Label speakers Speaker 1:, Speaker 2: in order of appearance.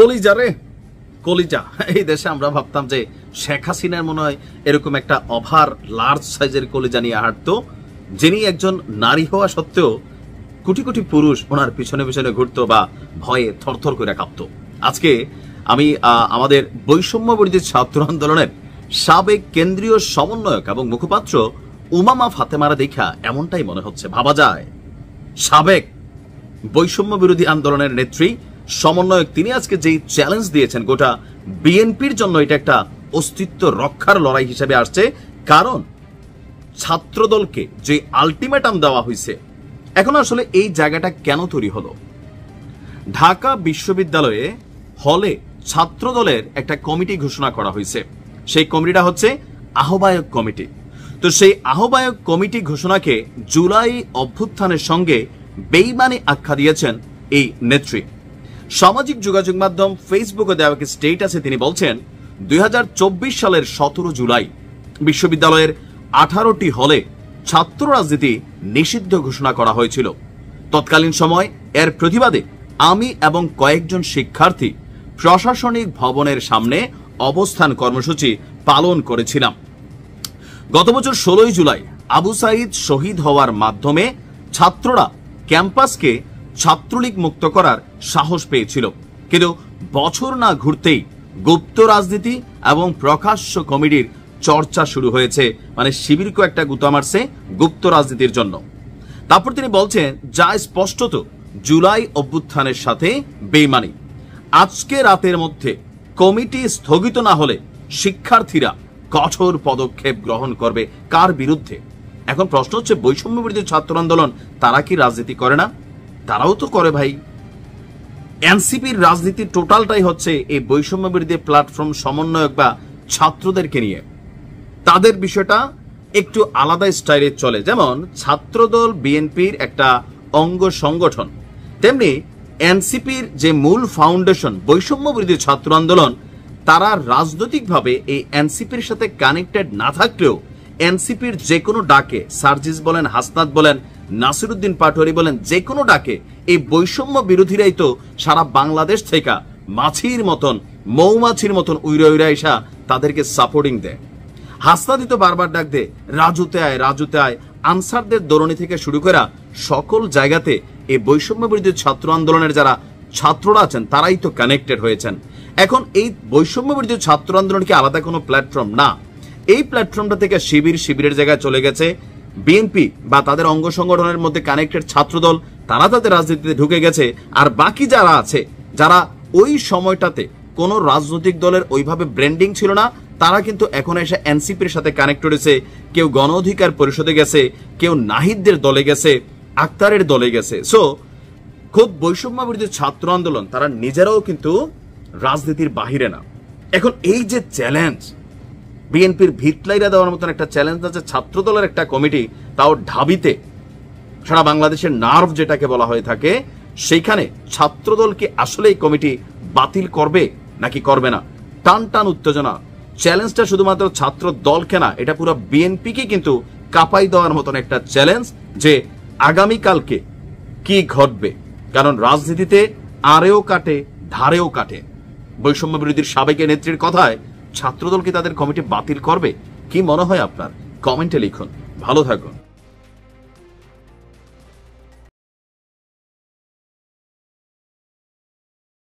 Speaker 1: কলিজা রে কলিজা। এই দেশে আমরা ভাবতাম যে শেখ হাসিনার মনে হয় এরকম একটা ওভার লার্জ সাইজের কলিজা নিয়ে হাঁটতো, যিনি একজন নারী হওয়া সত্ত্বেও কোটি কোটি পুরুষ ওনার পিছনে পিছনে ঘুরতো বা ভয়ে থরথর করে কাঁপতো। আজকে আমি আমাদের বৈষম্য বিরোধী ছাত্র আন্দোলনের সাবেক কেন্দ্রীয় সমন্বয়ক এবং মুখপাত্র উমামা ফাতেমারা দেখা এমনটাই মনে হচ্ছে। ভাবা যায় সাবেক বৈষম্য বিরোধী আন্দোলনের নেত্রী সমন্বয়ক তিনি আজকে যেই চ্যালেঞ্জ দিয়েছেন গোটা বিএনপির জন্য, এটা একটা অস্তিত্ব রক্ষার লড়াই হিসেবে আসছে। কারণ ছাত্রদলকে যে আলটিমেটাম দেওয়া হয়েছে, এখন আসলে এই জায়গাটা কেন তৈরি হলো? ঢাকা বিশ্ববিদ্যালয়ে হলে ছাত্রদলের একটা কমিটি ঘোষণা করা হয়েছে। সেই কমিটিটা হচ্ছে আহ্বায়ক কমিটি। তো সেই আহ্বায়ক কমিটি ঘোষণাকে জুলাই অভ্যুত্থানের সঙ্গে বেইমানি আখ্যা দিয়েছেন এই নেত্রী। সামাজিক যোগাযোগ মাধ্যম ফেসবুকে দেওয়া এক স্টেটাসে তিনি বলছেন, 2024 সালের 17 জুলাই বিশ্ববিদ্যালয়ের 18টি হলে ছাত্র রাজনীতি নিষিদ্ধ ঘোষণা করা হয়েছিল। তৎকালীন সময় এর প্রতিবাদে আমি এবং কয়েকজন শিক্ষার্থী প্রশাসনিক ভবনের সামনে অবস্থান কর্মসূচি পালন করেছিলাম। গত বছর 16 জুলাই আবু সাইদ শহীদ হওয়ার মাধ্যমে ছাত্ররা ক্যাম্পাসকে ছাত্রলীগ মুক্ত করার সাহস পেয়েছিল, কিন্তু বছর না ঘুরতেই গুপ্ত রাজনীতি এবং প্রকাশ্য কমিটির চর্চা শুরু হয়েছে। মানে শিবিরকে একটা গুতা মারছে গুপ্ত রাজনীতির জন্য। তারপর তিনি বলছেন, যা স্পষ্টত জুলাই অভ্যুত্থানের সাথে বেইমানি। আজকে রাতের মধ্যে কমিটি স্থগিত না হলে শিক্ষার্থীরা কঠোর পদক্ষেপ গ্রহণ করবে। কার বিরুদ্ধে? এখন প্রশ্ন হচ্ছে, বৈষম্য বিরোধী ছাত্র আন্দোলন তারা কি রাজনীতি করে না? তারাও তো করে ভাই। এনসিপির রাজনীতি টোটালটাই হচ্ছে এই বৈষম্য বিরোধী প্ল্যাটফর্ম সমন্বয়ক বা ছাত্রদেরকে নিয়ে। তাদের বিষয়টা একটু আলাদা স্টাইলে চলে। যেমন ছাত্রদল বিএনপির একটা অঙ্গ সংগঠন, তেমনি এনসিপির যে মূল ফাউন্ডেশন বৈষম্য বিরোধী ছাত্র আন্দোলন, তারা রাজনৈতিকভাবে এই এনসিপির সাথে কানেক্টেড না থাকলেও এনসিপির যে কোনো ডাকে, সার্জিস বলেন, হাসনাত বলেন, নাসিরউদ্দিন পাটোয়ারি বলেন, যে কোনো ডাকে এই বৈষম্য বিরোধীরাই তো সারা বাংলাদেশ থেকে মাছির মতন, মৌমাছির মতন উইরা উইরা এসা তাদেরকে সাপোর্টিং দেয়। হাসনাতই তো বারবার ডাক দে, রাজুতে আয়, রাজুতে আয়। আনসারদের দরণি থেকে শুরু করা সকল জায়গাতে এই বৈষম্য বিরোধী ছাত্র আন্দোলনের যারা ছাত্ররা আছেন তারাই তো কানেক্টেড হয়েছেন। এখন এই বৈষম্য বিরোধী ছাত্র আন্দোলন কি আলাদা কোনো প্ল্যাটফর্ম না? এই প্ল্যাটফর্মটা থেকে শিবিরের জায়গায় চলে গেছে। বিএনপি বা তাদের অঙ্গ সংগঠনের মধ্যে কানেক্টেড ছাত্রদল, তারা তাদের রাজনীতিতে ঢুকে গেছে। আর বাকি যারা আছে, যারা ওই সময়টাতে কোনো রাজনৈতিক দলের ওইভাবে ব্র্যান্ডিং ছিল না, তারা কিন্তু এখন এসে এনসিপির সাথে কানেক্ট করেছে। কেউ গণ অধিকার পরিষদে গেছে, কেউ নাহিদদের দলে গেছে, আক্তারের দলে গেছে। সো খুব বৈষম্য বিরোধী ছাত্র আন্দোলন তারা নিজেরাও কিন্তু রাজনীতির বাহিরে না। এখন এই যে চ্যালেঞ্জ, বিএনপির ভিতলাইরা দেওয়ার মতন একটা চ্যালেঞ্জ আছে ছাত্রদলের একটা কমিটি, তাও ঢাবিতে, সারা বাংলাদেশের নার্ভ যেটাকে বলা হয়ে থাকে, সেইখানে ছাত্রদলকে আসলে এই কমিটি বাতিল করবে নাকি করবে না? টান টান উত্তেজনা। চ্যালেঞ্জটা শুধুমাত্র ছাত্র দলকে না, এটা পুরো বিএনপিকে কিন্তু কাঁপাই দেওয়ার মতন একটা চ্যালেঞ্জ যে আগামীকালকে কি ঘটবে। কারণ রাজনীতিতে আরেও কাটে, ধারেও কাটে। বৈষম্য বিরোধীর সাবেক নেত্রীর কথায় ছাত্রদল কি তাদের কমিটি বাতিল করবে? কি মনে হয় আপনার? কমেন্টে লিখুন। ভালো থাকুন।